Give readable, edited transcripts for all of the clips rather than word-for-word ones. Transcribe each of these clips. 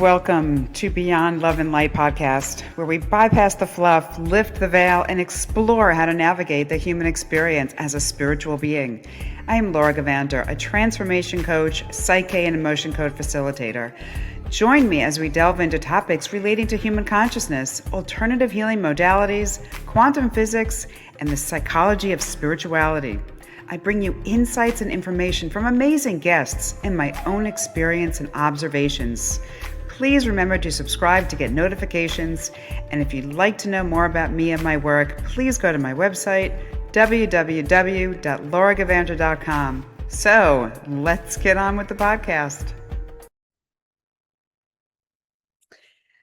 Welcome to Beyond Love and Light podcast, where we bypass the fluff, lift the veil, and explore how to navigate the human experience as a spiritual being. I am Laura Gavander, a transformation coach, psyche, and emotion code facilitator. Join me as we delve into topics relating to human consciousness, alternative healing modalities, quantum physics, and the psychology of spirituality. I bring you insights and information from amazing guests and my own experience and observations. Please remember to subscribe to get notifications. And if you'd like to know more about me and my work, please go to my website, www.lauragavander.com. So let's get on with the podcast.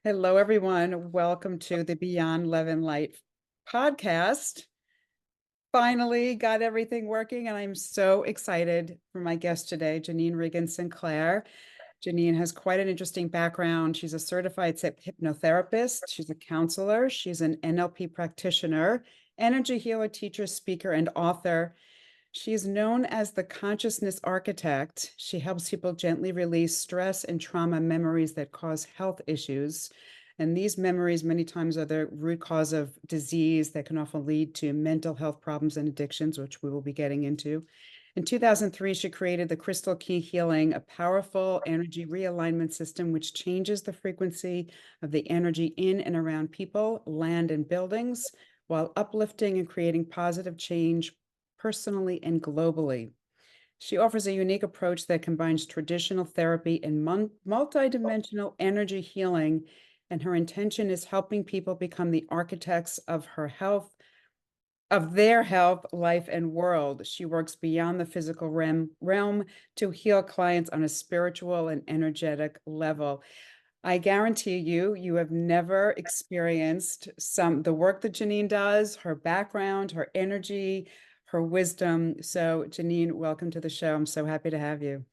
Hello, everyone. Welcome to the Beyond Love and Light podcast. Finally got everything working, and I'm so excited for my guest today, Janine Regan-Sinclair. Janine has quite an interesting background. She's a certified hypnotherapist. She's a counselor. She's an NLP practitioner, energy healer, teacher, speaker, and author. She's known as the consciousness architect. She helps people gently release stress and trauma memories that cause health issues. And these memories many times are the root cause of disease that can often lead to mental health problems and addictions, which we will be getting into. In 2003, she created the Crystal Key Healing, a powerful energy realignment system which changes the frequency of the energy in and around people, land, and buildings, while uplifting and creating positive change personally and globally. She offers a unique approach that combines traditional therapy and multidimensional energy healing, and her intention is helping people become the architects of their health, life, and world. She works beyond the physical realm to heal clients on a spiritual and energetic level. I guarantee you have never experienced the work that Janine does, her background, her energy, her wisdom. So, Janine, welcome to the show. I'm so happy to have you.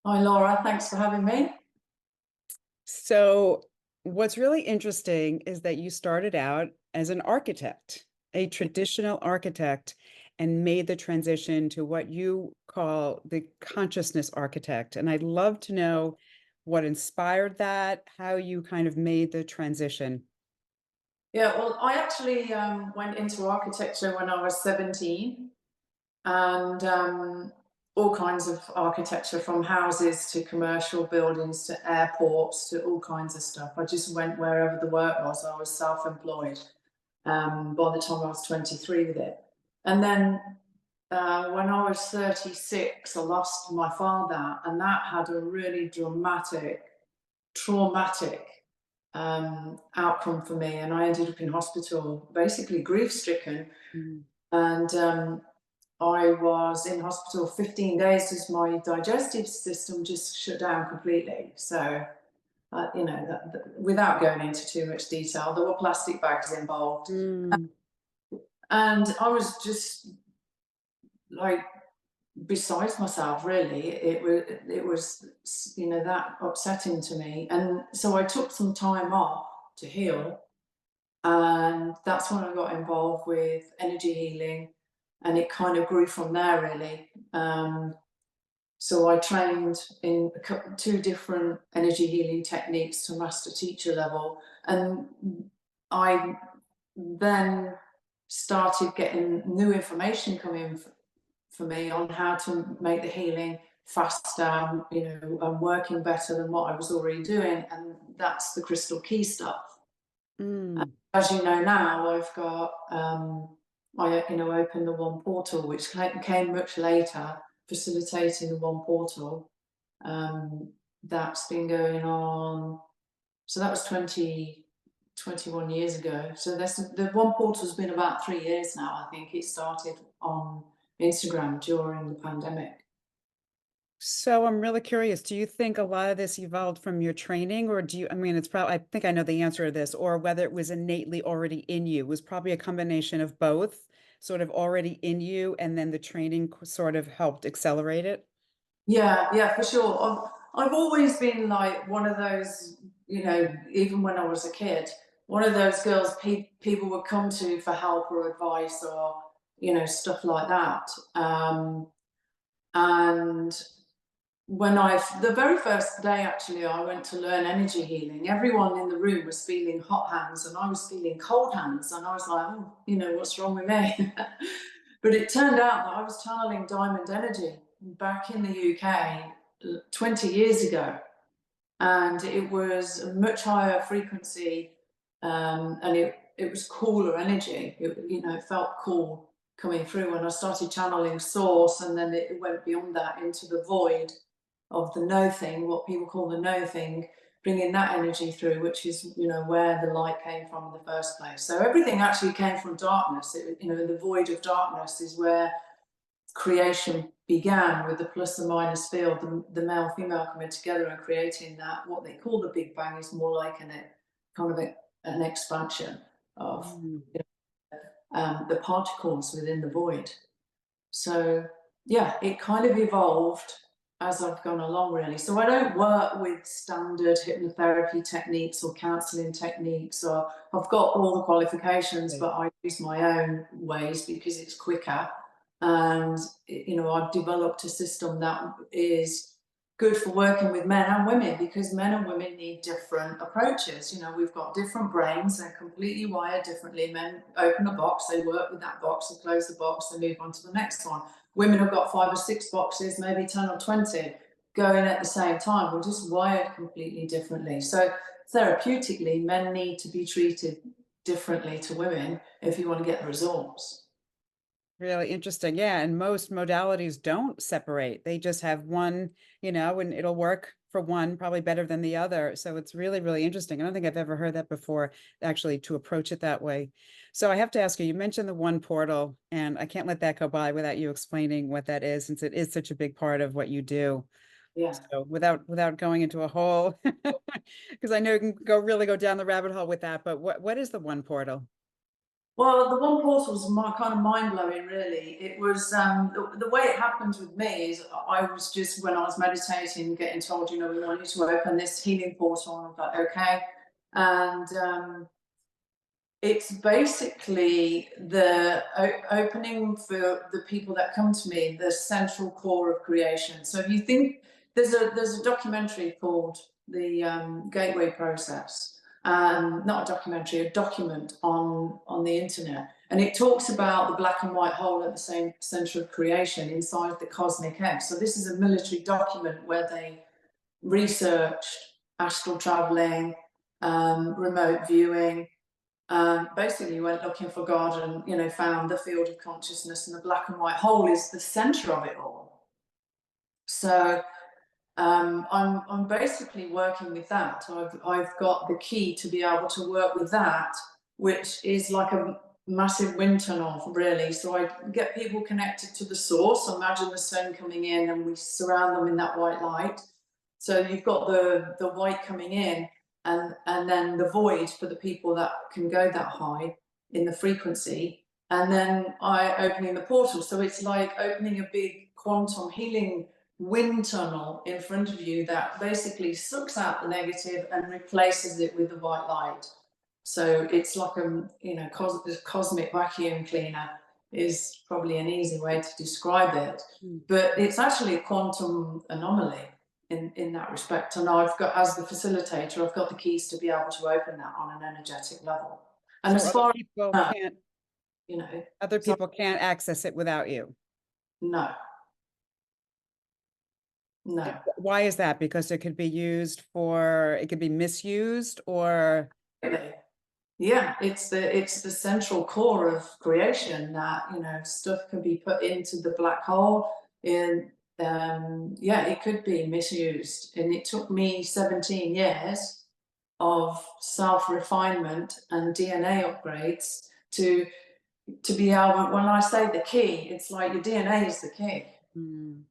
Hi, Laura. Thanks for having me. So, what's really interesting is that you started out as an architect, a traditional architect, and made the transition to what you call the consciousness architect. And I'd love to know what inspired that, how you kind of made the transition. Yeah, well, I actually went into architecture when I was 17, and all kinds of architecture, from houses to commercial buildings to airports to all kinds of stuff. I just went wherever the work was. I was self-employed by the time I was 23 with it. And then when I was 36, I lost my father, and that had a really traumatic outcome for me, and I ended up in hospital, basically grief stricken. And I was in hospital 15 days as my digestive system just shut down completely. So, without going into too much detail, there were plastic bags involved. And I was just like besides myself, really. It was that upsetting to me, and so I took some time off to heal, and that's when I got involved with energy healing, and it kind of grew from there, really. So I trained in two different energy healing techniques to master teacher level, and I then started getting new information coming for me on how to make the healing faster, and working better than what I was already doing, and that's the crystal key stuff. As you know now, I've got I opened the One Portal, which came much later, facilitating the One Portal. That's been going on. So that was 21 years ago. So the One Portal's been about 3 years now. I think it started on Instagram during the pandemic. So I'm really curious, do you think a lot of this evolved from your training, or it's probably, I think I know the answer to this, or whether it was innately already in you? It was probably a combination of both, sort of already in you, and then the training sort of helped accelerate it? Yeah, for sure. I've always been like one of those, even when I was a kid, one of those girls people would come to for help or advice, or, stuff like that. And the very first day, actually, I went to learn energy healing. Everyone in the room was feeling hot hands, and I was feeling cold hands. And I was like, oh, what's wrong with me? But it turned out that I was channeling diamond energy back in the UK 20 years ago. And it was a much higher frequency, and it was cooler energy. It felt cool coming through when I started channeling source, and then it went beyond that into the void of the no thing, what people call the no thing, bringing that energy through, which is where the light came from in the first place. So everything actually came from darkness. The void of darkness is where creation began, with the plus and minus field, the male female coming together and creating that. What they call the Big Bang is more like an expansion of Mm. the particles within the void. So yeah, it kind of evolved as I've gone along, really. So I don't work with standard hypnotherapy techniques or counseling techniques, or I've got all the qualifications, Right. but I use my own ways because it's quicker. And I've developed a system that is good for working with men and women, because men and women need different approaches. We've got different brains, they're completely wired differently. Men open a box, they work with that box, they close the box, they move on to the next one. Women have got 5 or 6 boxes, maybe 10 or 20 going at the same time. We're just wired completely differently. So therapeutically, men need to be treated differently to women if you want to get the results. Really interesting. Yeah. And most modalities don't separate. They just have one, and it'll work for one probably better than the other. So it's really, really interesting. I don't think I've ever heard that before, actually, to approach it that way. So I have to ask you, you mentioned the one portal, and I can't let that go by without you explaining what that is, since it is such a big part of what you do. Yeah. So without going into a hole, because I know you can go down the rabbit hole with that, but what is the one portal? Well, the one portal was kind of mind blowing, really. It was the way it happened with me is I was just, when I was meditating, getting told, we want you to open this healing portal, and I was like, okay. And it's basically the opening for the people that come to me, the central core of creation. So if you think, there's a documentary called the Gateway Process, not a documentary, a document on the internet, and it talks about the black and white hole at the same center of creation inside the cosmic egg. So this is a military document where they researched astral traveling, remote viewing. Basically went looking for God, and found the field of consciousness, and the black and white hole is the center of it all. So I'm basically working with that. I've got the key to be able to work with that, which is like a massive wind tunnel, really. So I get people connected to the source. Imagine the sun coming in, and we surround them in that white light. So you've got the white coming in, and then the void for the people that can go that high in the frequency, and then I opening the portal. So it's like opening a big quantum healing wind tunnel in front of you that basically sucks out the negative and replaces it with the white light. So it's like cosmic vacuum cleaner is probably an easy way to describe it, Mm. but it's actually a quantum anomaly in that respect. And I've got, as the facilitator, I've got the keys to be able to open that on an energetic level. And So as far as you know, other so people can't access it without you. no, no. Why is that? Because it could be it could be misused, or Really. Yeah, it's the central core of creation that stuff can be put into the black hole. And yeah, it could be misused. And it took me 17 years of self-refinement and DNA upgrades to be able. When I say the key, it's like your DNA is the key. mm,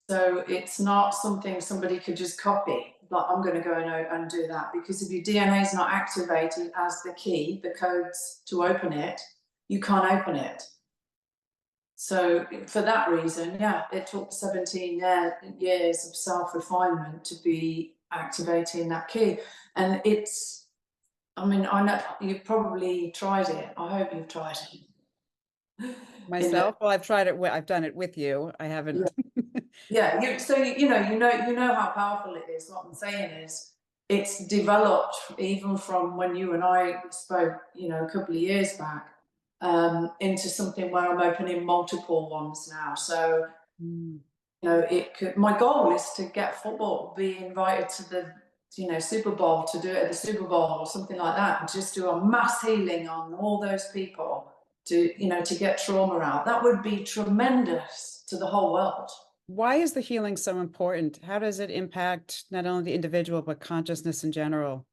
So it's not something somebody could just copy. Like, I'm going to go and do that, because if your DNA is not activated as the key, the codes to open it, you can't open it. So for that reason, yeah, it took 17 years of self-refinement to be activating that key. And I know you've probably tried it. I hope you've tried it. In myself? Well, I've tried it. I've done it with you. I haven't. Yeah, you know how powerful it is. What I'm saying is, it's developed even from when you and I spoke, a couple of years back, into something where I'm opening multiple ones now. So Mm. it could. My goal is to get football, be invited to the Super Bowl, to do it at the Super Bowl or something like that, and just do a mass healing on all those people to get trauma out. That would be tremendous to the whole world. Why is the healing so important? How does it impact not only the individual, but consciousness in general?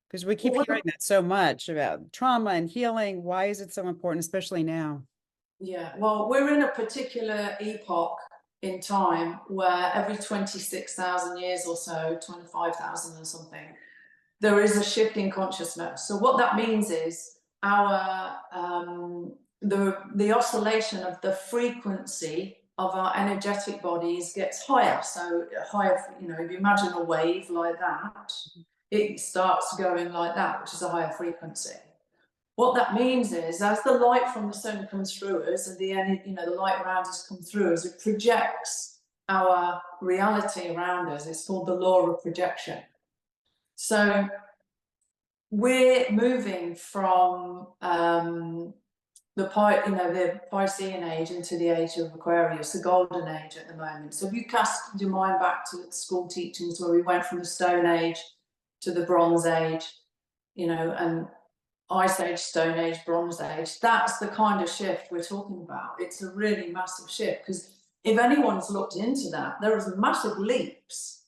Because we keep Well, hearing that so much about trauma and healing. Why is it so important, especially now? yeah, well, we're in a particular epoch in time where every 26,000 years or so, 25,000 or something, there is a shift in consciousness. So what that means is our the oscillation of the frequency of our energetic bodies gets higher. So higher, if you imagine a wave like that, it starts going like that, which is a higher frequency. What that means is, as the light from the sun comes through us, and the light around us comes through us, it projects our reality around us. It's called the law of projection. So we're moving from the Piscean age into the age of Aquarius, the golden age at the moment. So if you cast your mind back to school teachings where we went from the Stone Age to the Bronze Age, and Ice Age, Stone Age, Bronze Age, that's the kind of shift we're talking about. It's a really massive shift, because if anyone's looked into that, there is massive leaps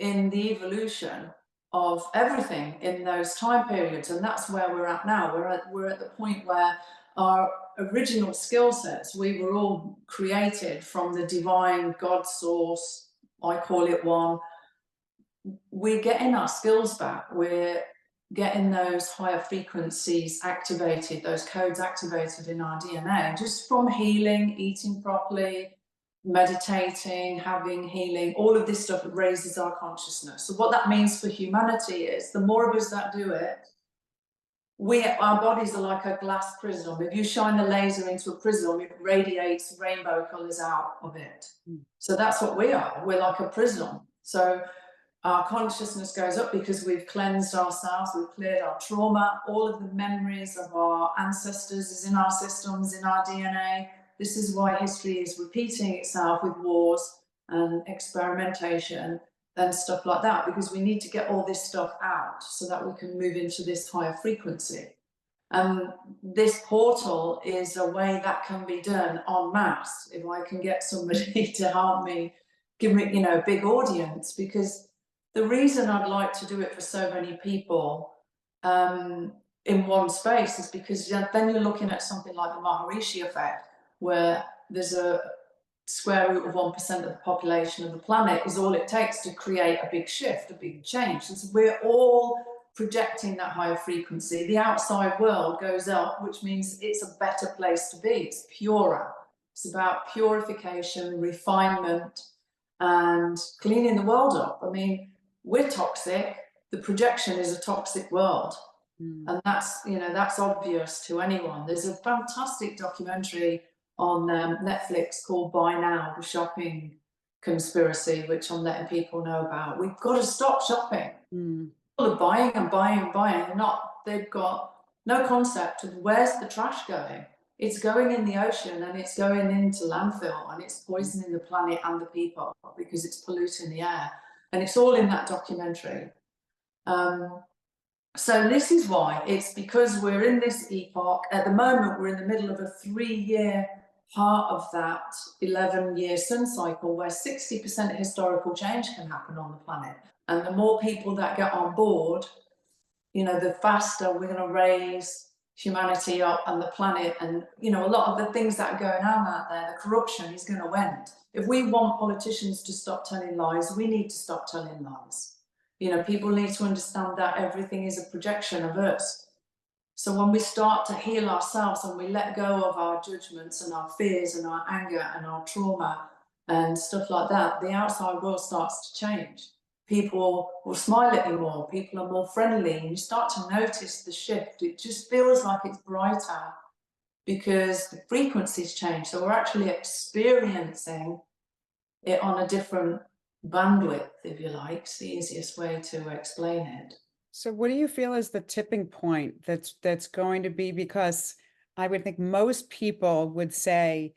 in the evolution of everything in those time periods, and that's where we're at now. We're at the point where our original skill sets, we were all created from the divine God source, I call it one. We're getting our skills back. We're getting those higher frequencies activated, those codes activated in our DNA, just from healing, eating properly, meditating, having healing. All of this stuff raises our consciousness. So what that means for humanity is, the more of us that do it, our bodies are like a glass prism. If you shine the laser into a prism, it radiates rainbow colors out of it. So that's what we are. We're like a prism. So our consciousness goes up because we've cleansed ourselves, we've cleared our trauma. All of the memories of our ancestors is in our systems, in our DNA. This is why history is repeating itself with wars and experimentation and stuff like that, because we need to get all this stuff out so that we can move into this higher frequency. And this portal is a way that can be done en masse. If I can get somebody to help me, give me, a big audience, because the reason I'd like to do it for so many people in one space is because then you're looking at something like the Maharishi effect, where there's a square root of 1% of the population of the planet is all it takes to create a big shift, a big change. And so we're all projecting that higher frequency. The outside world goes up, which means it's a better place to be. It's purer. It's about purification, refinement, and cleaning the world up. I mean, we're toxic. The projection is a toxic world. And that's obvious to anyone. There's a fantastic documentary on Netflix called Buy Now, the shopping conspiracy, which I'm letting people know about. We've got to stop shopping. People are buying and buying and buying. They've got no concept of where's the trash going. It's going in the ocean, and it's going into landfill, and it's poisoning the planet and the people because it's polluting the air. And it's all in that documentary. So this is why. It's because we're in this epoch. At the moment, we're in the middle of a 3-year part of that 11-year sun cycle where 60% historical change can happen on the planet. And the more people that get on board, the faster we're going to raise humanity up and the planet. And, a lot of the things that are going on out there, the corruption is going to end. If we want politicians to stop telling lies, we need to stop telling lies. People need to understand that everything is a projection of us. So when we start to heal ourselves and we let go of our judgments and our fears and our anger and our trauma and stuff like that, the outside world starts to change. People will smile at you more. People are more friendly, and you start to notice the shift. It just feels like it's brighter because the frequencies change. So we're actually experiencing it on a different bandwidth, if you like. It's the easiest way to explain it. So what do you feel is the tipping point that's going to be? Because I would think most people would say,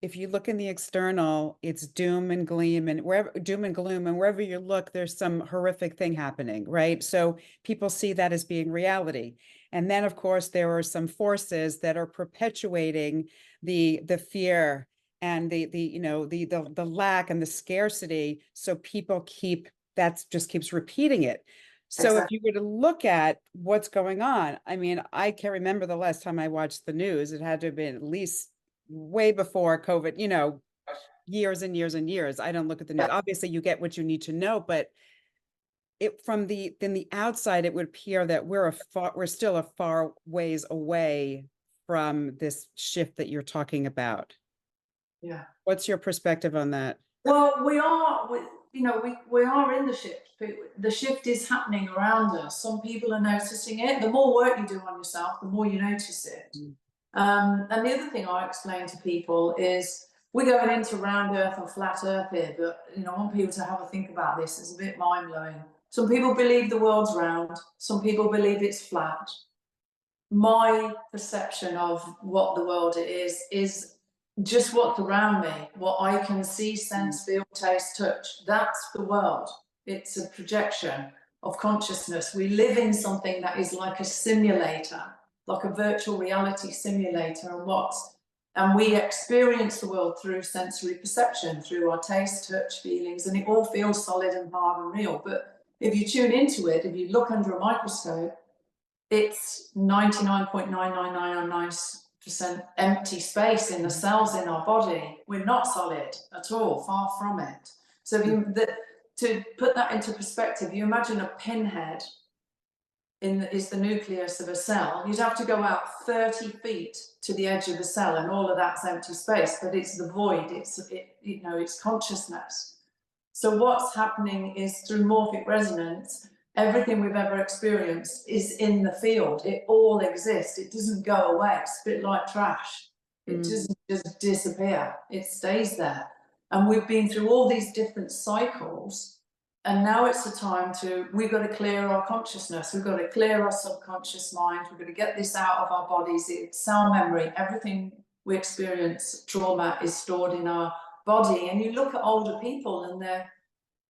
if you look in the external, it's doom and gloom, and wherever you look, there's some horrific thing happening, right? So people see that as being reality. And then, of course, there are some forces that are perpetuating the fear and the lack and the scarcity. So people that just keeps repeating it. So if Exactly. you were to look at what's going on, I mean, I can't remember the last time I watched the news. It had to have been at least way before COVID, years and years and years. I don't look at the news. Yeah. Obviously, you get what you need to know, but then the outside, it would appear that we're still a far ways away from this shift that you're talking about. Yeah. What's your perspective on that? Well, we are in the shift. The shift is happening around us. Some people are noticing it. The more work you do on yourself, the more you notice it. Mm. And the other thing I explain to people is we're going into round earth or flat earth here, but I want people to have a think about this. It's a bit mind blowing. Some people believe the world's round. Some people believe it's flat. My perception of what the world is just what's around me, what I can see, Mm. sense, feel, taste, touch. That's the world. It's a projection of consciousness. We live in something that is like a simulator, like a virtual reality simulator, and we experience the world through sensory perception, through our taste, touch, feelings, and it all feels solid and hard and real. But if you tune into it, if you look under a microscope, it's 99.9999% empty space in the cells in our body. We're not solid at all, far from it. So to put that into perspective, you imagine a pinhead is the nucleus of a cell. You'd have to go out 30 feet to the edge of the cell, and all of that's empty space, but it's the void, it's consciousness. So what's happening is through morphic resonance, everything we've ever experienced is in the field. It all exists. It doesn't go away. It's a bit like trash. It doesn't just disappear. It stays there. And we've been through all these different cycles. And now it's the time we've got to clear our consciousness. We've got to clear our subconscious mind. We've got to get this out of our bodies. It's cell memory. Everything we experience, trauma, is stored in our body. And you look at older people and they've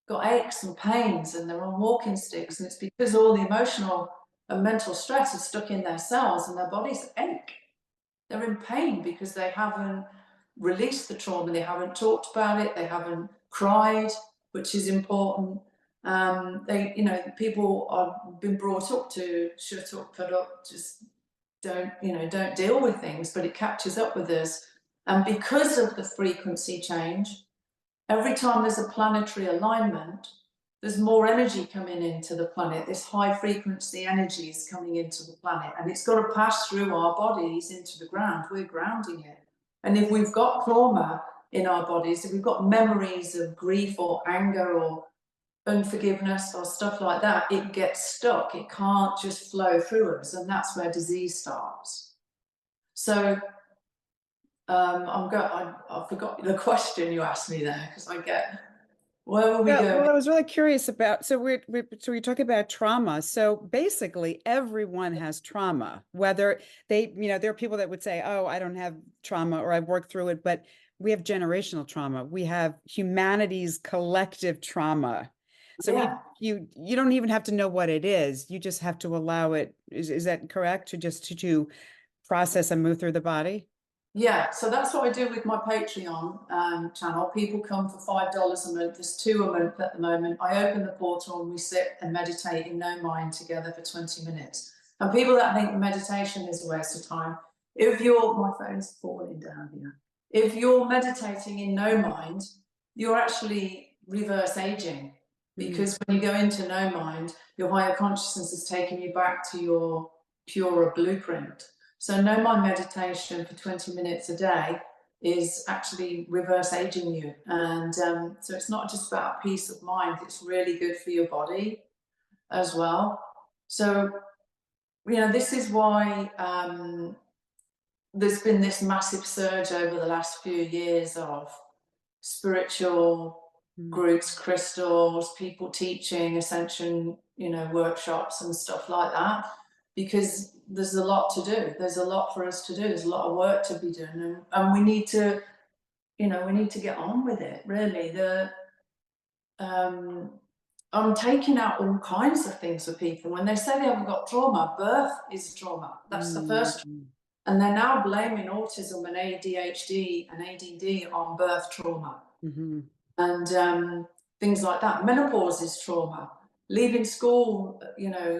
got aches and pains and they're on walking sticks, and it's because all the emotional and mental stress is stuck in their cells and their bodies ache. They're in pain because they haven't released the trauma, they haven't talked about it, they haven't cried, which is important. People are been brought up to shut up, put up, just don't deal with things, but it catches up with us. And because of the frequency change, every time there's a planetary alignment, there's more energy coming into the planet. This high frequency energy is coming into the planet, and it's got to pass through our bodies into the ground. We're grounding it. And if we've got trauma in our bodies, if we've got memories of grief or anger or unforgiveness or stuff like that, it gets stuck. It can't just flow through us, and that's where disease starts. So I forgot the question you asked me there, because where were we Well, going? I was really curious about, so we're talking about trauma. So basically everyone has trauma, whether there are people that would say, oh, I don't have trauma or I've worked through it, but we have generational trauma. We have humanity's collective trauma. So Yeah. you don't even have to know what it is. You just have to allow it. Is that correct? To process and move through the body? Yeah, so that's what I do with my Patreon channel. People come for $5 a month. There's 2 a month at the moment. I open the portal and we sit and meditate in no mind together for 20 minutes. And people that think meditation is a waste of time, my phone's falling down here. If you're meditating in no mind, you're actually reverse aging, because when you go into no mind, your higher consciousness is taking you back to your purer blueprint. So no mind meditation for 20 minutes a day is actually reverse aging you. And so it's not just about peace of mind, it's really good for your body as well. So, this is why there's been this massive surge over the last few years of spiritual Mm. groups, crystals, people teaching ascension, workshops and stuff like that, because there's a lot to do. There's a lot for us to do. There's a lot of work to be done, and we need to, get on with it. Really, I'm taking out all kinds of things for people. When they say they haven't got trauma, birth is trauma. That's the first. Mm. And they're now blaming autism and ADHD and ADD on birth trauma Mm-hmm. and things like that. Menopause is trauma. Leaving school,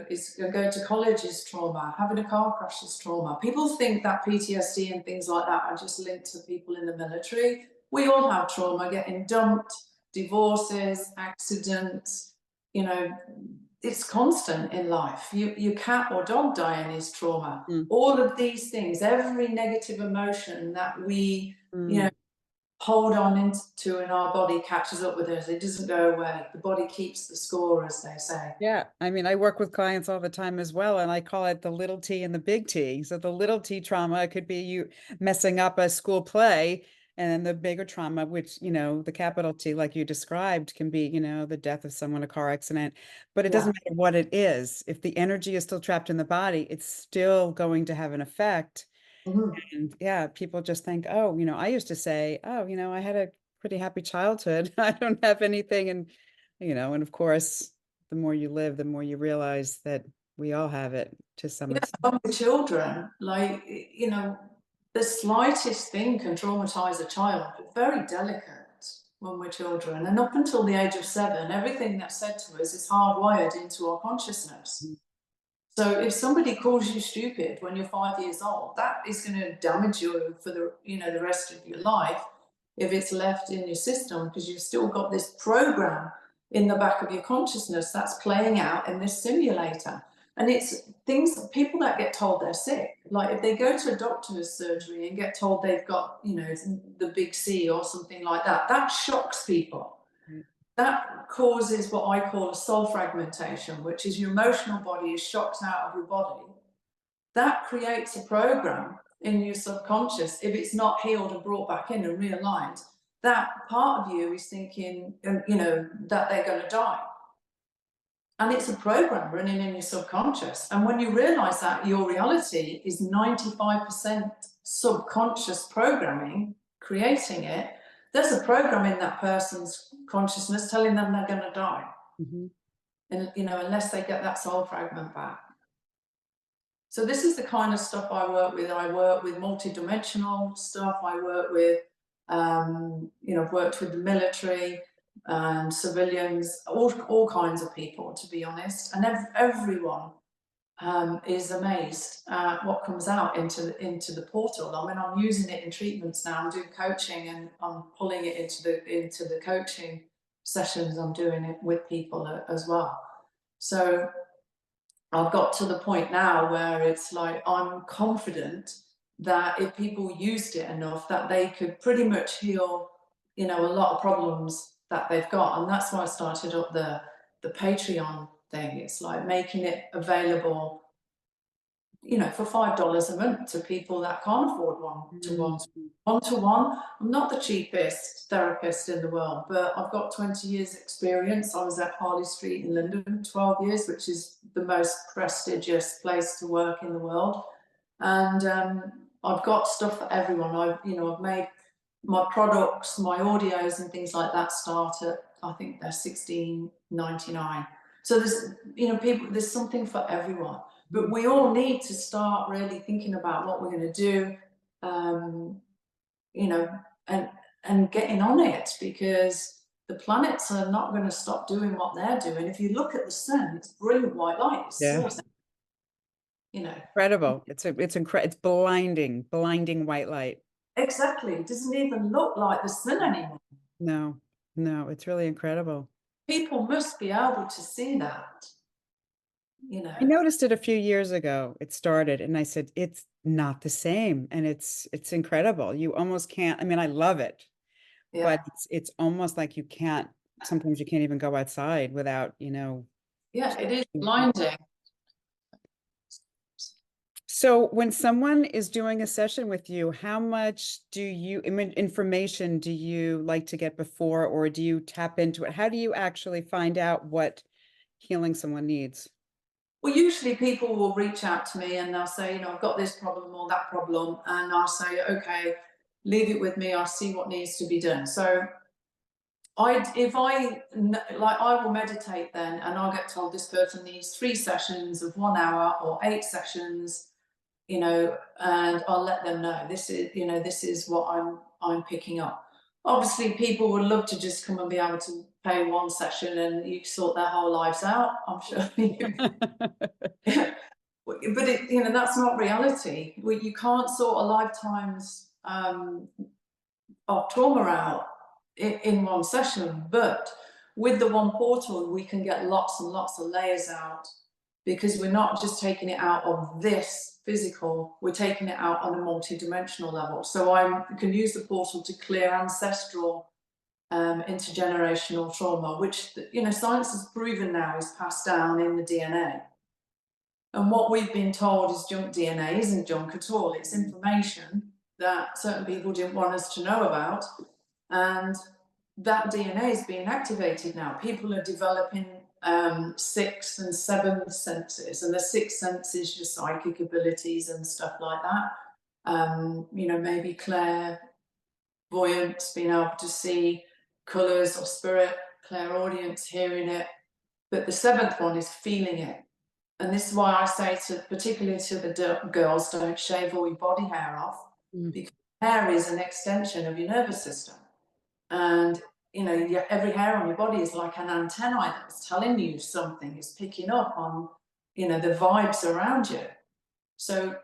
is going to college is trauma. Having a car crash is trauma. People think that PTSD and things like that are just linked to people in the military. We all have trauma, getting dumped, divorces, accidents. It's constant in life. Your cat or dog dying is trauma. Mm. All of these things, every negative emotion that we, Mm. hold on into in our body catches up with us. It doesn't go away. The body keeps the score, as they say. Yeah, I mean, I work with clients all the time as well, and I call it the little T and the big T. So the little T trauma could be you messing up a school play, and then the bigger trauma, which, the capital T, like you described, can be, the death of someone, a car accident. But it Yeah. doesn't matter what it is. If the energy is still trapped in the body, it's still going to have an effect. Mhm. And yeah, people just think, oh, I used to say, oh, I had a pretty happy childhood. I don't have anything. And of course, the more you live, the more you realize that we all have it to some Yeah, extent. but with children, like, the slightest thing can traumatize a child. It's very delicate when we're children. And up until the age of 7, everything that's said to us is hardwired into our consciousness. So if somebody calls you stupid when you're 5 years old, that is going to damage you for the rest of your life if it's left in your system, because you've still got this program in the back of your consciousness that's playing out in this simulator. And it's things, people that get told they're sick, like if they go to a doctor's surgery and get told they've got, the big C or something like that, that shocks people. Right. That causes what I call a soul fragmentation, which is your emotional body is shocked out of your body. That creates a program in your subconscious. If it's not healed and brought back in and realigned, that part of you is thinking, that they're going to die. And it's a program running in your subconscious. And when you realize that your reality is 95% subconscious programming, creating it, there's a program in that person's consciousness telling them they're going to die. Mhm. And, unless they get that soul fragment back. So this is the kind of stuff I work with. I work with multidimensional stuff. I work with, I've worked with the military and civilians, all kinds of people, to be honest. And everyone is amazed at what comes out into the portal. I mean, I'm using it in treatments now. I'm doing coaching, and I'm pulling it into the coaching sessions. I'm doing it with people as well. So I've got to the point now where it's like I'm confident that if people used it enough, that they could pretty much heal, a lot of problems that they've got. And that's why I started up the Patreon thing. It's like making it available, for $5 a month to people that can't afford one-to-one. Mm. One-to-one, I'm not the cheapest therapist in the world, but I've got 20 years experience. I was at Harley Street in London 12 years, which is the most prestigious place to work in the world. And I've got stuff for everyone. I've made my products, my audios and things like that start at, I think they're $16.99. So there's, people, there's something for everyone. But we all need to start really thinking about what we're going to do, you know, and getting on it, because the planets are not going to stop doing what they're doing. If you look at the sun, it's brilliant white light. It's Yeah. still, you know, Incredible. It's blinding white light. exactly. It doesn't even look like the sun anymore. No, no, it's really incredible. People must be able to see that, I noticed it a few years ago. It started, and I said, it's not the same. And it's incredible. You almost can't, I mean, I love it, Yeah. but it's almost like sometimes you can't even go outside without, Yeah, it is blinding. So when someone is doing a session with you, how much information do you like to get before, or do you tap into it? How do you actually find out what healing someone needs? Well, usually people will reach out to me and they'll say, I've got this problem or that problem. And I'll say, okay, leave it with me. I'll see what needs to be done. So I will meditate then, and I'll get told this person needs 3 sessions of 1 hour or 8 sessions, and I'll let them know this is what I'm picking up. Obviously, people would love to just come and be able to pay 1 session and you sort their whole lives out. I'm sure you but that's not reality. You can't sort a lifetime's of trauma out in 1 session, but with the one portal, we can get lots and lots of layers out because we're not just taking it out of this physical, we're taking it out on a multi-dimensional level. So I can use the portal to clear ancestral intergenerational trauma, which science has proven now is passed down in the DNA. And what we've been told is junk DNA isn't junk at all. It's information that certain people didn't want us to know about. And that DNA is being activated now. People are developing sixth and seventh senses, and the sixth sense is your psychic abilities and stuff like that. Maybe clairvoyance, being able to see colours or spirit, clairaudience, hearing it. But the seventh one is feeling it. And this is why I say particularly to the girls, don't shave all your body hair off, Mm. because hair is an extension of your nervous system. And every hair on your body is like an antennae that's telling you something, is picking up on the vibes around you. So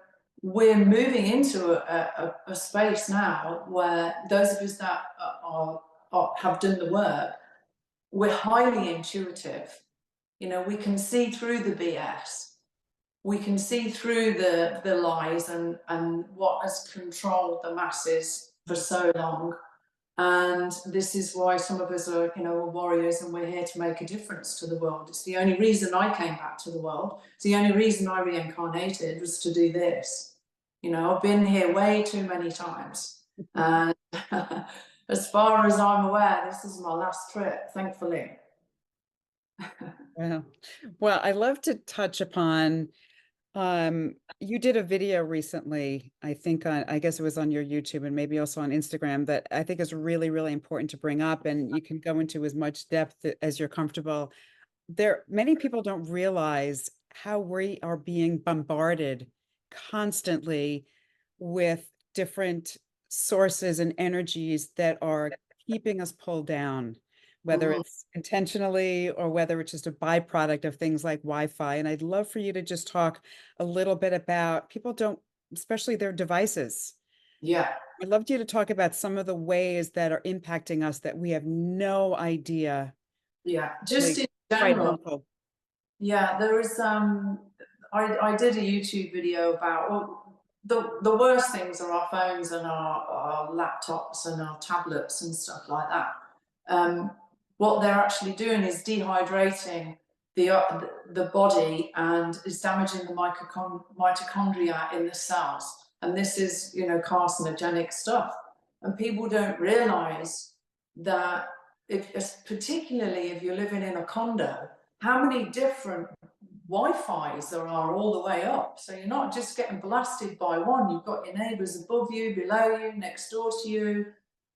we're moving into a space now where those of us that have done the work, we're highly intuitive. We can see through the BS. We can see through the lies and what has controlled the masses for so long. And this is why some of us are, warriors, and we're here to make a difference to the world. It's the only reason I came back to the world. It's the only reason I reincarnated was to do this. I've been here way too many times. And as far as I'm aware, this is my last trip, thankfully. Wow. Well, I love to touch upon, you did a video recently, I think I guess it was on your YouTube and maybe also on Instagram, that I think is really, really important to bring up, and you can go into as much depth as you're comfortable. Many people don't realize how we are being bombarded constantly with different sources and energies that are keeping us pulled down, whether Mhm. it's intentionally or whether it's just a byproduct of things like Wi-Fi. And I'd love for you to just talk a little bit about, people don't, especially their devices. Yeah, I'd love you to talk about some of the ways that are impacting us that we have no idea, yeah. Just like in quite general, harmful. yeah, there is I did a YouTube video about, well, the worst things are our phones and our laptops and our tablets and stuff like that. Um, what they're actually doing is dehydrating the body and is damaging the mitochondria in the cells. And this is, carcinogenic stuff. And people don't realize that, particularly if you're living in a condo, how many different Wi-Fi's there are all the way up. So you're not just getting blasted by one, you've got your neighbours above you, below you, next door to you,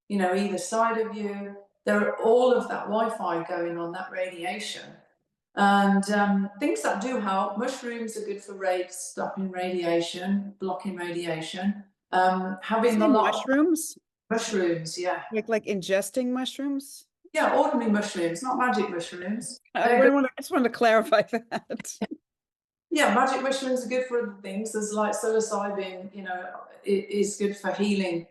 either side of you. There are all of that Wi-Fi going on, that radiation. And things that do help, mushrooms are good for stopping radiation, blocking radiation. You Having say a lot of mushrooms? mushrooms, yeah. Like ingesting mushrooms? Yeah, ordinary mushrooms, not magic mushrooms. I just wanted to clarify that. Yeah, magic mushrooms are good for other things. There's like psilocybin, it is good for healing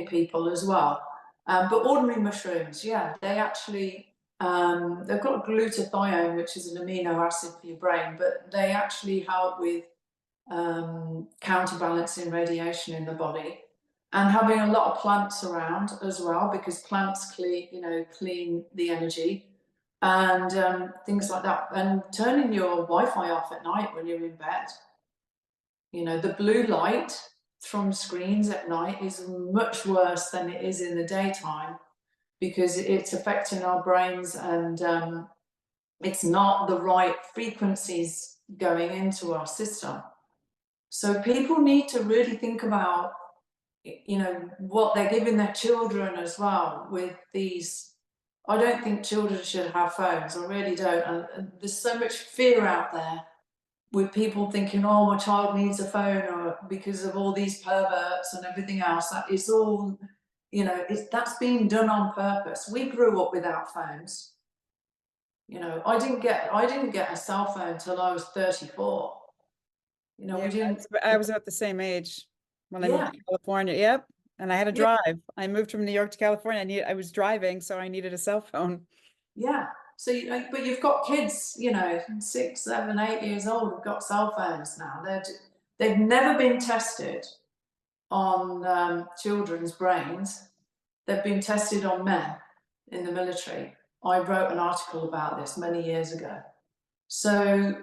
people as well. But ordinary mushrooms, yeah, they actually they've got glutathione, which is an amino acid for your brain, but they actually help with counterbalancing radiation in the body, and having a lot of plants around as well, because plants clean the energy, and things like that, and turning your Wi-Fi off at night when you're in bed. You know, the blue light from screens at night is much worse than it is in the daytime because it's affecting our brains, and it's not the right frequencies going into our system. So people need to really think about, you know, what they're giving their children as well with these. I don't think children should have phones. I really don't. And there's so much fear out there with people thinking, oh, my child needs a phone, or because of all these perverts and everything else. That is all, you know, that's being done on purpose. We grew up without phones. You know, I didn't get a cell phone till I was 34. You know, Yeah, we didn't. I was about the same age when I moved Yeah, to California. Yep. And I had to yeah, drive. I moved from New York to California. I was driving, so I needed a cell phone. yeah. So, you know, but you've got kids, you know, 6, 7, 8 years old who've got cell phones now. They've never been tested on children's brains. They've been tested on men in the military. I wrote an article about this many years ago. So,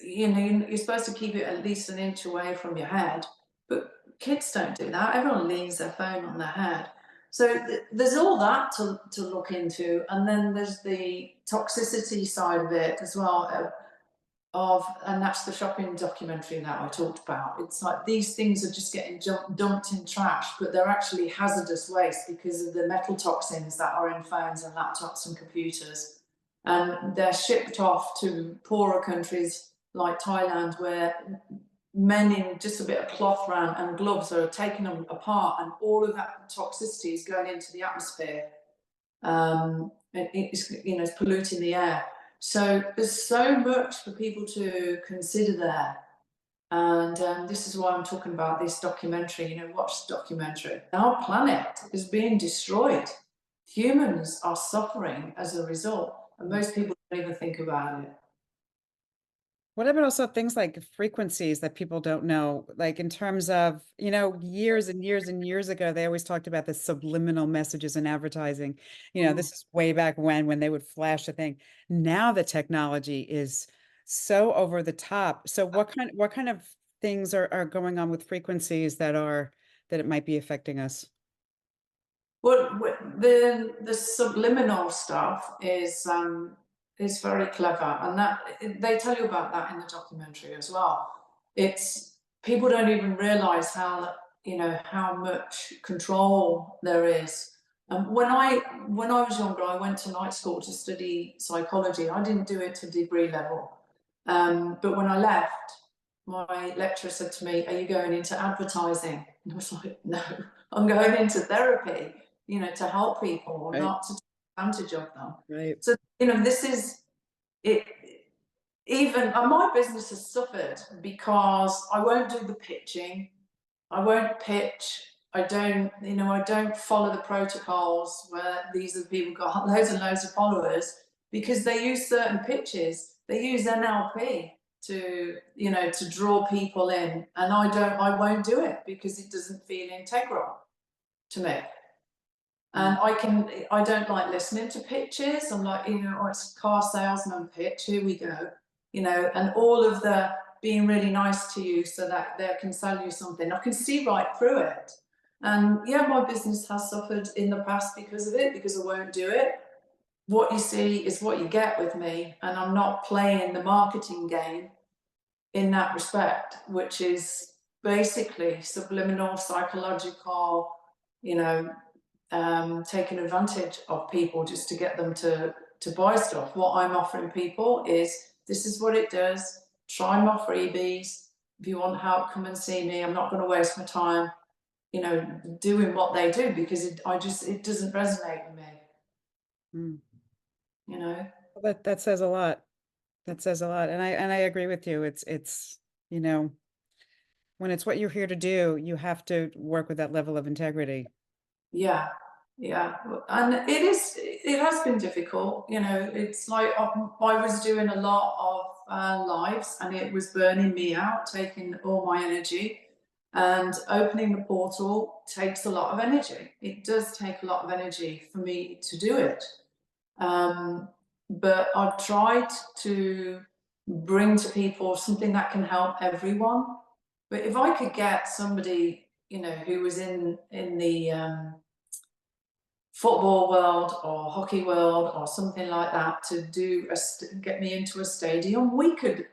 you know, you're supposed to keep it at least an inch away from your head, but kids don't do that. Everyone leans their phone on their head. So there's all that to look into, and then there's the toxicity side of it as well. And that's the shopping documentary that I talked about. It's like these things are just getting dumped in trash, but they're actually hazardous waste because of the metal toxins that are in phones and laptops and computers. And they're shipped off to poorer countries like Thailand, where men in just a bit of cloth around and gloves are taking them apart, and all of that toxicity is going into the atmosphere. It's, you know, it's polluting the air. So there's so much for people to consider there. And this is why I'm talking about this documentary. You know, watch the documentary. Our planet is being destroyed. Humans are suffering as a result, and most people don't even think about it. What about also things like frequencies that people don't know? Like in terms of, years and years and years ago, they always talked about the subliminal messages in advertising. Mm. This is way back when they would flash a thing. Now the technology is so over the top. So what kind of things are going on with frequencies that it might be affecting us? Well, the subliminal stuff is very clever, and that they tell you about that in the documentary as well. It's people don't even realize how, you know, how much control there is. When I was younger, I went to night school to study psychology. I didn't do it to degree level, but when I left, my lecturer said to me, "Are you going into advertising?" And I was like, "No, I'm going into therapy, you know, to help people, Right, not to take advantage of them." right. So, you know, this is it. Even my business has suffered because I won't do the pitching. I won't pitch. I don't follow the protocols where these are people got loads and loads of followers because they use certain pitches. They use NLP to, you know, to draw people in, and I won't do it because it doesn't feel integral to me. Mm. And I don't like listening to pitches. I'm like, you know, oh, it's a car salesman pitch, here we go. You know, and all of the being really nice to you so that they can sell you something. I can see right through it. And yeah, my business has suffered in the past because of it, because I won't do it. What you see is what you get with me, and I'm not playing the marketing game in that respect, which is basically subliminal, psychological, you know, taking advantage of people just to get them to buy stuff. What I'm offering people is this is what it does. Try my freebies. If you want help, come and see me. I'm not going to waste my time, you know, doing what they do because it doesn't resonate with me, Mm. you know. Well, that says a lot. That says a lot. And I agree with you. It's, you know, when it's what you're here to do, you have to work with that level of integrity. Yeah, yeah, and it has been difficult, you know. It's like I was doing a lot of lives, and it was burning me out, taking all my energy. And opening the portal takes a lot of energy. It does take a lot of energy for me to do it. Um, but I've tried to bring to people something that can help everyone. But if I could get somebody, who was in the football world or hockey world or something like that to get me into a stadium, we could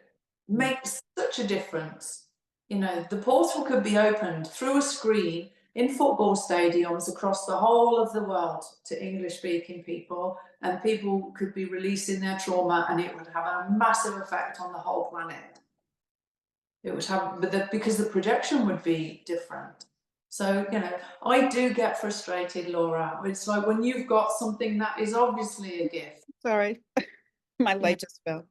Mm. make such a difference. The portal could be opened through a screen in football stadiums across the whole of the world to English speaking people, and people could be releasing their trauma, and it would have a massive effect on the whole planet. It would have, because the projection would be different. So, I do get frustrated, Laura. It's like when you've got something that is obviously a gift. Sorry, my Yeah. light just fell.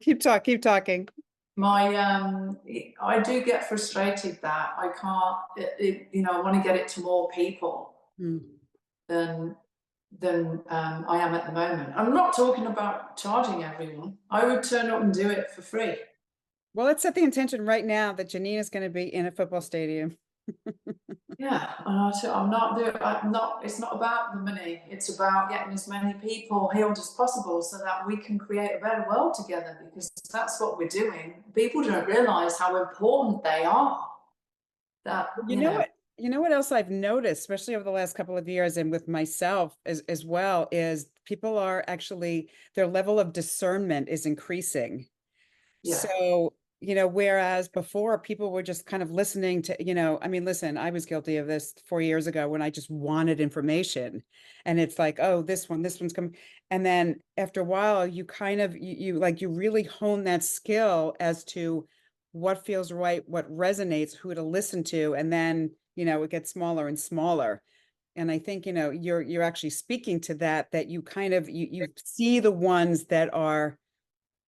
Keep talking. I do get frustrated that I can't, I want to get it to more people Mm. than I am at the moment. I'm not talking about charging everyone. I would turn up and do it for free. Well, let's set the intention right now that Janine is going to be in a football stadium. Yeah, I'm not doing. I'm not. It's not about the money. It's about getting as many people healed as possible, so that we can create a better world together. Because that's what we're doing. People don't realise how important they are. That You know what? You know what else I've noticed, especially over the last couple of years and with myself as well, is people are actually, their level of discernment is increasing. Yeah, So, whereas before people were just kind of listening to, I mean, listen, I was guilty of this 4 years ago when I just wanted information. And it's like, oh, this one's coming. And then after a while, you kind of, you really hone that skill as to what feels right, what resonates, who to listen to. And then, it gets smaller and smaller. And I think, you're actually speaking to that you kind of, you see the ones that are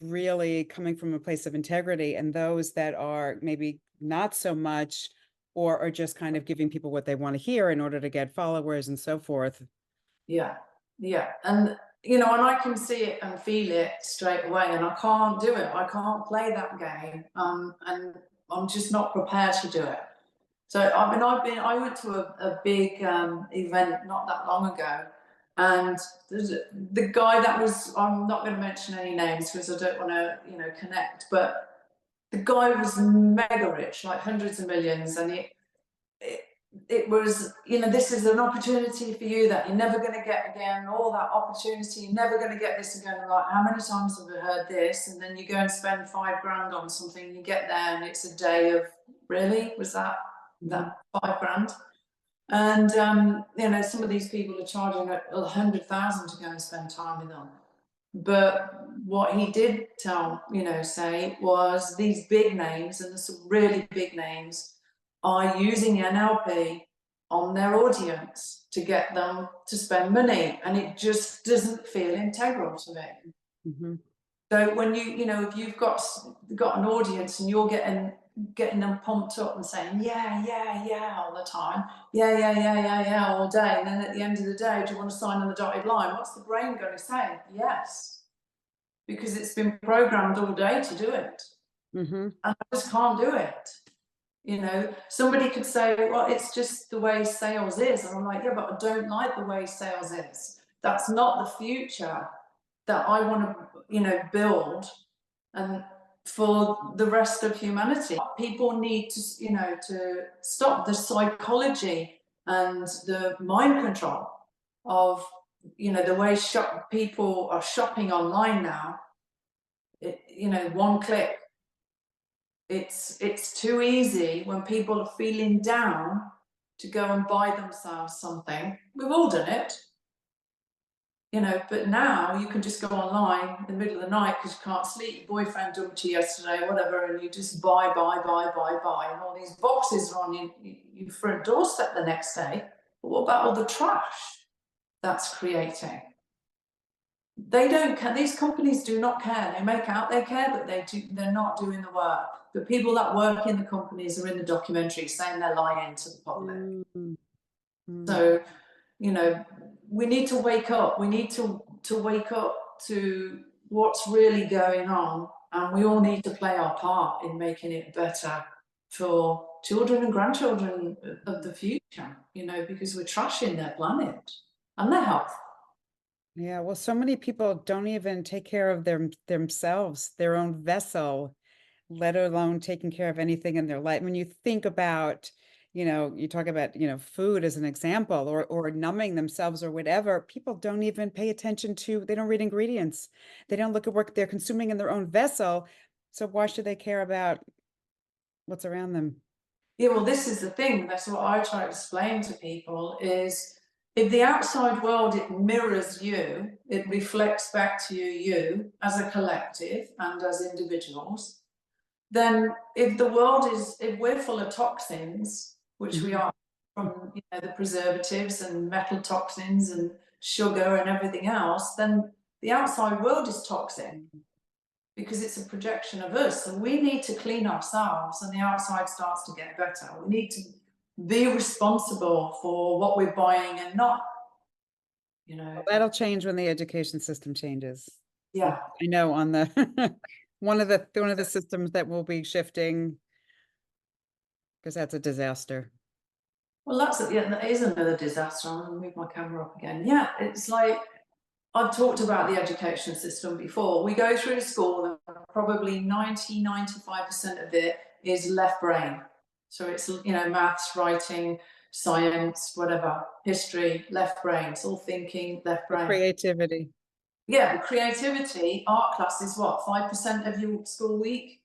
really coming from a place of integrity, and those that are maybe not so much, or are just kind of giving people what they want to hear in order to get followers and so forth. yeah, yeah. And and I can see it and feel it straight away, and I can't do it. I can't play that game, and I'm just not prepared to do it. So I went to a big event not that long ago, and the guy that was, I'm not going to mention any names because I don't want to, connect, but the guy was mega rich, like hundreds of millions, and it, it was, this is an opportunity for you that you're never going to get again, all that opportunity, you're never going to get this again. Like, how many times have we heard this? And then you go and spend 5 grand on something, you get there and it's a day of, really? Was that Mhm. 5 grand? And some of these people are charging 100,000 to go and spend time with them. But what he did say was these big names, and there's some really big names, are using NLP on their audience to get them to spend money, and it just doesn't feel integral to me. Mhm. So when if you've got an audience and you're getting them pumped up and saying yeah, yeah, yeah all the time, yeah, yeah, yeah, yeah, yeah all day, and then at the end of the day, do you want to sign on the dotted line? What's the brain going to say? Yes, because it's been programmed all day to do it, Mhm. and I just can't do it. Somebody could say, well, it's just the way sales is, and I'm like, yeah, but I don't like the way sales is. That's not the future that I want to build, and for the rest of humanity. People need to to stop the psychology and the mind control of the way people are shopping online now. One click. It's too easy when people are feeling down to go and buy themselves something. We've all done it, but now you can just go online in the middle of the night because you can't sleep. Your boyfriend dumped you yesterday, or whatever, and you just buy, and all these boxes are on your front doorstep the next day. But what about all the trash that's creating? They don't care. These companies do not care. They make out they care, but they're not doing the work. The people that work in the companies are in the documentary saying they're lying to the public. Mm. Mm. So, you know, we need to wake up. We need to wake up to what's really going on, and we all need to play our part in making it better for children and grandchildren of the future, because we're trashing their planet and their health. Yeah, well, so many people don't even take care of themselves, their own vessel. let alone taking care of anything in their life. When you think about, you talk about, food as an example, or numbing themselves or whatever, people don't even pay attention to, they don't read ingredients. They don't look at what they're consuming in their own vessel. So why should they care about what's around them? Yeah, well, this is the thing. That's what I try to explain to people is if the outside world, it mirrors you, it reflects back to you as a collective and as individuals, then if we're full of toxins, which we Mhm. are from the preservatives and metal toxins and sugar and everything else, then the outside world is toxic because it's a projection of us. So we need to clean ourselves and the outside starts to get better. We need to be responsible for what we're buying and not, you know, Well, that'll change when the education system changes. yeah. I know on the one of the systems that will be shifting, because that's a disaster. Well, yeah, that is another disaster. I'm going to move my camera up again. Yeah, it's like I've talked about the education system before. We go through school and probably 95% of it is left brain. So it's, maths, writing, science, whatever, history, left brain. It's all thinking, left The brain. creativity. Yeah, but creativity, art class is what, 5% of your school week?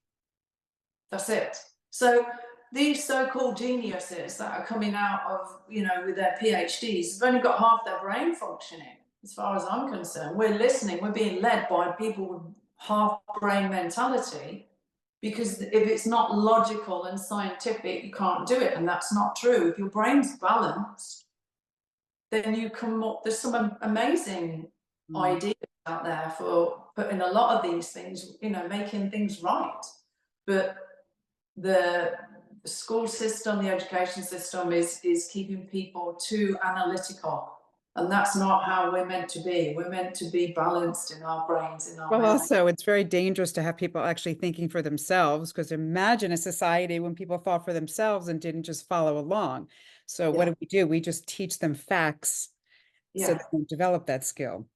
That's it. So these so-called geniuses that are coming out of, with their PhDs have only got half their brain functioning, as far as I'm concerned. We're listening, we're being led by people with half brain mentality, because if it's not logical and scientific, you can't do it. And that's not true. If your brain's balanced, then you come up, there's some amazing Mm. ideas out there for putting a lot of these things, making things right. But the school system, the education system is keeping people too analytical. And that's not how we're meant to be. We're meant to be balanced in our brains, in our Well, head. also, it's very dangerous to have people actually thinking for themselves, because imagine a society when people thought for themselves and didn't just follow along. So what Yeah, do? We just teach them facts so they yeah, can develop that skill.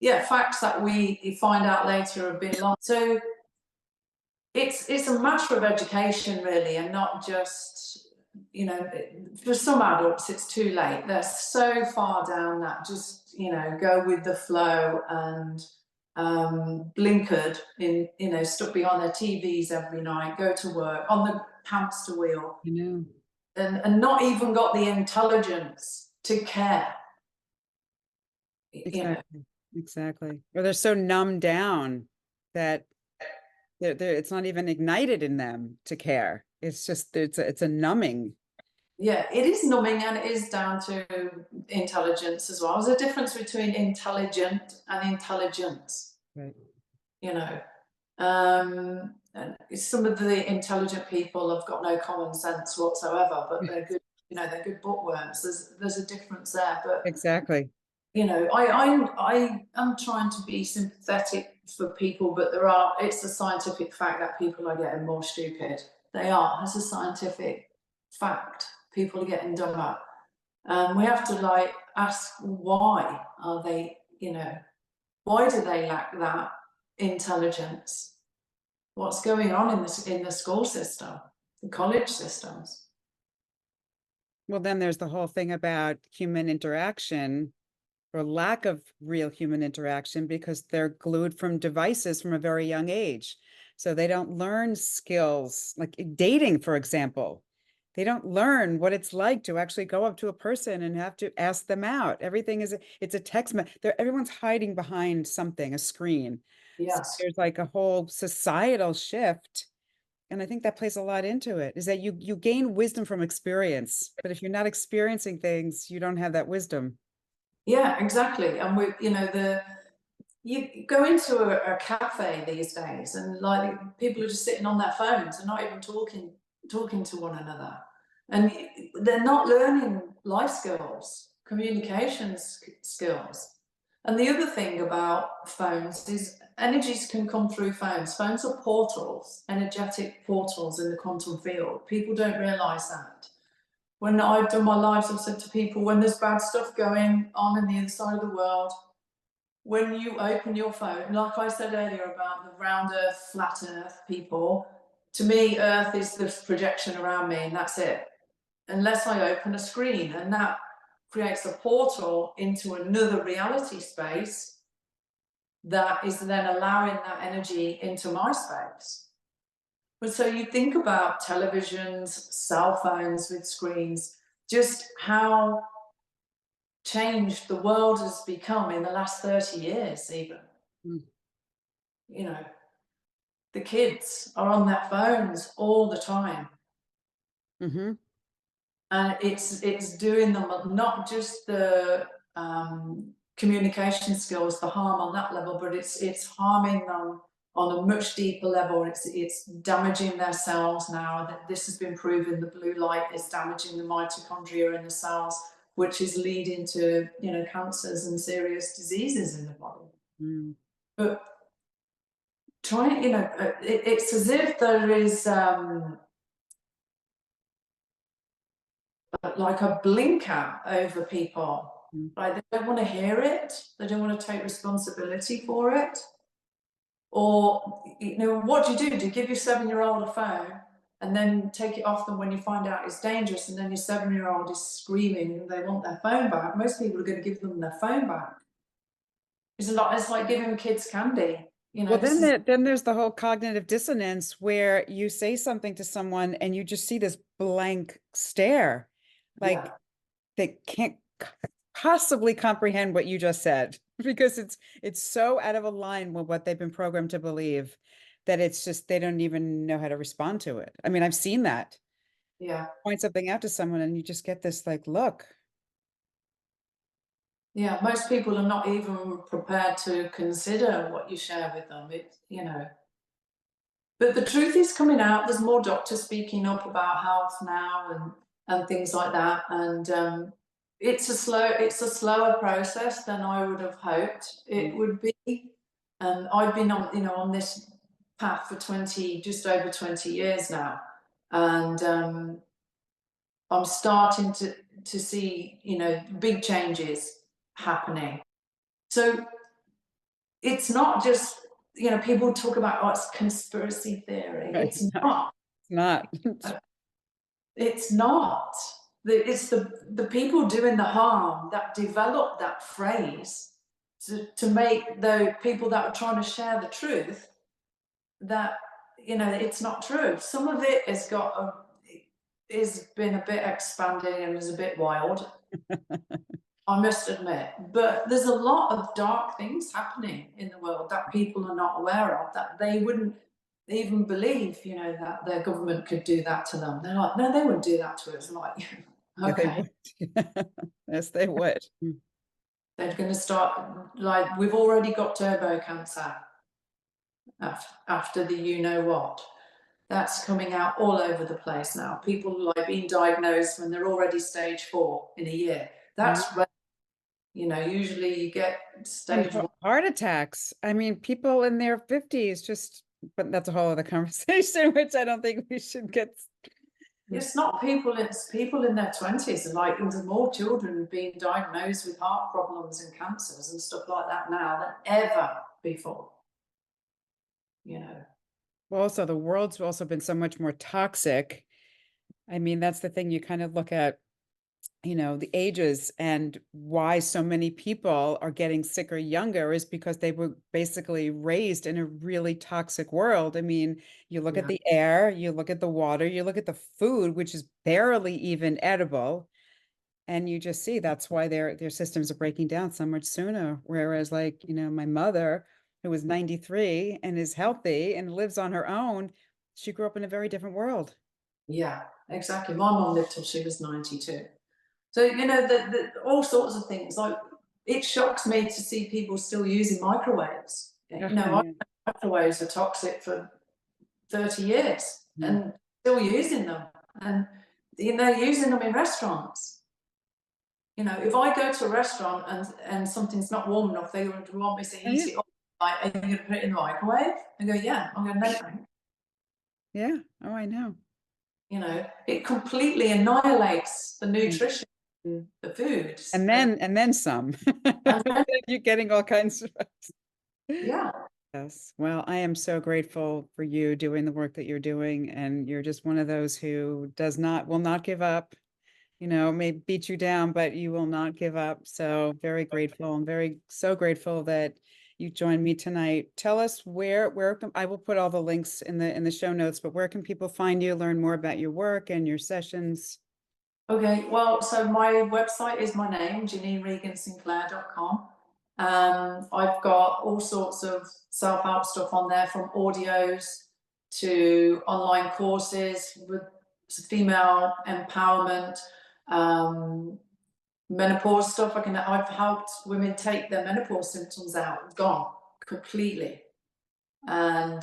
yeah. Facts that we find out later have been lost. So it's a matter of education, really, and not just, for some adults it's too late. They're so far down that just, go with the flow and blinkered in, stuck behind their TVs every night, go to work on the hamster wheel, You know, and not even got the intelligence to care, you know. exactly, exactly. Or they're so numbed down that it's not even ignited in them to care. It's just it's a numbing. Yeah, it is numbing and it is down to intelligence as well. There's a difference between intelligent and intelligence, Right. you know. And some of the intelligent people have got no common sense whatsoever, but they're good, they're good bookworms. There's a difference there. But Exactly. I am trying to be sympathetic for people, but it's a scientific fact that people are getting more stupid. They are. It's a scientific fact. People are getting dumber. We have to ask why are they, why do they lack that intelligence? What's going on in the school system, the college systems? Well, then there's the whole thing about human interaction, or lack of real human interaction, because they're glued from devices from a very young age. So they don't learn skills like dating, for example. They don't learn what it's like to actually go up to a person and have to ask them out. Everything it's a text message. Everyone's hiding behind something, a screen. So Yes. there's like a whole societal shift. And I think that plays a lot into it, is that you gain wisdom from experience. But if you're not experiencing things, you don't have that wisdom. Yeah, exactly. And you go into a cafe these days and people are just sitting on their phones and not even talking to one another. And they're not learning life skills, communications skills. And the other thing about phones is energies can come through phones. Phones are portals, energetic portals in the quantum field. People don't realize that. When I've done my lives, I've said to people, when there's bad stuff going on in the other side of the world, when you open your phone, like I said earlier about the round earth, flat earth people, to me, Earth is the projection around me, and that's it. Unless I open a screen, and that creates a portal into another reality space that is then allowing that energy into my space. But so you think about televisions, cell phones with screens, just how changed the world has become in the last 30 years, even. Mm. You know, the kids are on their phones all the time. Mm-hmm. And it's doing them not just the communication skills, the harm on that level, but it's harming them on a much deeper level. It's damaging their cells now. That this has been proven. The blue light is damaging the mitochondria in the cells, which is leading to cancers and serious diseases in the body. Mm. But trying, it's as if there is like a blinker over people. Mm. Like, they don't want to hear it, they don't want to take responsibility for it. Or, what do? Do you give your 7-year-old a phone and then take it off them when you find out it's dangerous, and then your 7-year-old is screaming and they want their phone back? Most people are going to give them their phone back. It's like giving kids candy. Well, This is then there's the whole cognitive dissonance where you say something to someone and you just see this blank stare, like yeah, they can't possibly comprehend what you just said because it's so out of a line with what they've been programmed to believe that it's just they don't even know how to respond to it. I mean, I've seen that. yeah. Point something out to someone and you just get this like look. Yeah, most people are not even prepared to consider what you share with them. But the truth is coming out. There's more doctors speaking up about health now and things like that. And it's a slower process than I would have hoped it would be. And I've been on this path for just over 20 years now, and I'm starting to see big changes happening. So it's not just, people talk about, oh, it's conspiracy theory. It's It's not. not. It's not. It's the people doing the harm that developed that phrase to make the people that are trying to share the truth that it's not true. Some of it is been a bit expanded and is a bit wild, I must admit. But there's a lot of dark things happening in the world that people are not aware of, that they wouldn't even believe, that their government could do that to them. They're like, no, they wouldn't do that to us. I'm like, Yeah, they okay. would. Yes, they would. They're going to start, like, we've already got turbo cancer after the what. That's coming out all over the place now. People like being diagnosed when they're already stage 4 in a year. That's Mhm. usually you get And stage 1. heart attacks. I mean, people in their 50s just, but that's a whole other conversation, which I don't think we should get. It's not people, it's people in their 20s. And like, there's more children being diagnosed with heart problems and cancers and stuff like that now than ever before. Well, also, the world's also been so much more toxic. I mean, that's the thing you kind of look at, the ages and why so many people are getting sicker younger is because they were basically raised in a really toxic world. I mean, you look at Yeah. the air, you look at the water, you look at the food, which is barely even edible. And you just see that's why their systems are breaking down so much sooner. Whereas, like, my mother, who was 93 and is healthy and lives on her own, she grew up in a very different world. Yeah, exactly. My mom lived till she was 92. So, all sorts of things. Like, it shocks me to see people still using microwaves. Yeah. Microwaves are toxic for 30 years Mm. and still using them. And, using them in restaurants. If I go to a restaurant and something's not warm enough, they want me to Oh, heat yeah. it up. Like, are you going to put it in the microwave? I go, yeah. I'm going, no, thanks. Yeah. Oh, I know. It completely annihilates the Mm. nutrition in the foods. And then some. And then, You're getting all kinds of. yeah. Yes. Well, I am so grateful for you doing the work that you're doing. And you're just one of those who will not give up, may beat you down, but you will not give up. So very grateful. I'm so grateful that you joined me tonight. Tell us I will put all the links in the show notes, but where can people find you, learn more about your work and your sessions? Okay, well, so my website is my name, JanineRegan-Sinclair.com. I've got all sorts of self-help stuff on there, from audios to online courses with female empowerment, menopause stuff. I've helped women take their menopause symptoms out, gone completely, and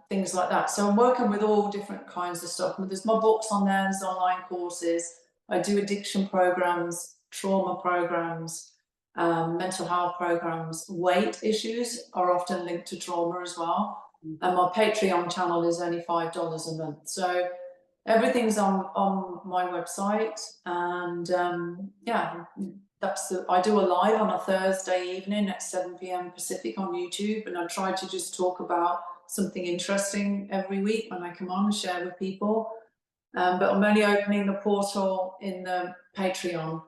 things like that. So I'm working with all different kinds of stuff. There's my books on there, there's online courses. I do addiction programs, trauma programs, mental health programs. Weight issues are often linked to trauma as well. And my Patreon channel is only $5 a month. So everything's on my website. And yeah, I do a live on a Thursday evening at 7 p.m. Pacific on YouTube, and I try to just talk about something interesting every week when I come on and share with people. But I'm only opening the portal in the Patreon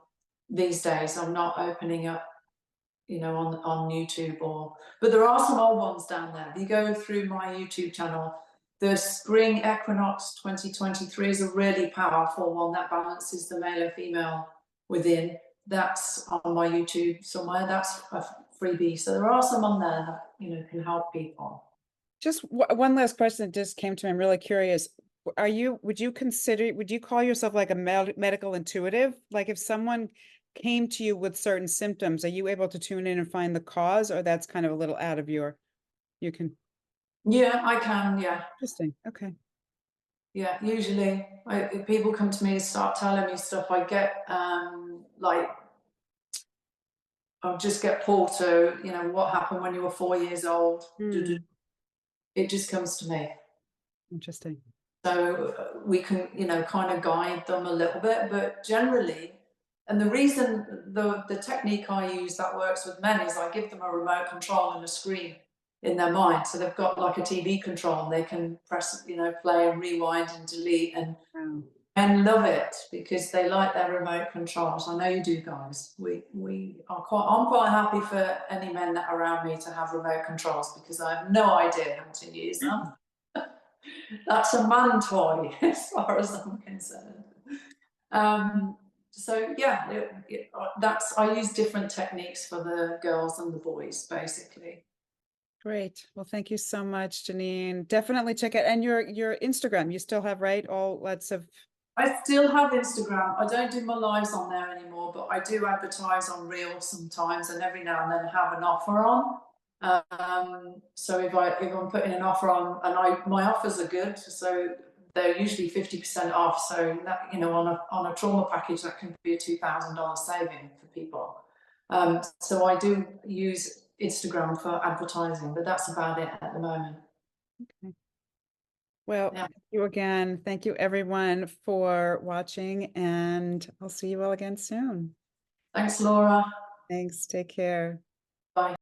these days. I'm not opening up, on YouTube but there are some old ones down there. If you go through my YouTube channel, the Spring Equinox 2023 is a really powerful one that balances the male and female within. That's on my YouTube somewhere. That's a freebie. So there are some on there that, can help people. Just one last question that just came to me. I'm really curious. Would you call yourself like a medical intuitive? Like if someone came to you with certain symptoms, are you able to tune in and find the cause, or that's kind of a little out of you can? Yeah, I can. Yeah. Interesting. Okay. Yeah, usually if people come to me and start telling me stuff, I get like, I'll just get pulled to, what happened when you were 4 years old. Hmm. It just comes to me. Interesting. So we can, kind of guide them a little bit, but generally, and the reason the technique I use that works with men is I give them a remote control and a screen in their mind. So they've got like a TV control and they can press, play and rewind and delete, and Wow. men love it because they like their remote controls. I know you do, guys. I'm quite happy for any men that are around me to have remote controls because I have no idea how to use them. That's a man toy as far as I'm concerned. So yeah, I use different techniques for the girls and the boys, basically. Great. Well, thank you so much, Janine. Definitely check it. And your Instagram, you still have, right? All lots of. I still have Instagram. I don't do my lives on there anymore, but I do advertise on Reels sometimes, and every now and then have an offer on. So if I'm putting an offer on, and my offers are good, so they're usually 50% off. So that, on a trauma package, that can be a $2,000 saving for people. So I do use Instagram for advertising, but that's about it at the moment. Okay. Well, Yeah. thank you again. Thank you everyone for watching, and I'll see you all again soon. Thanks, Laura. Thanks. Take care. Bye.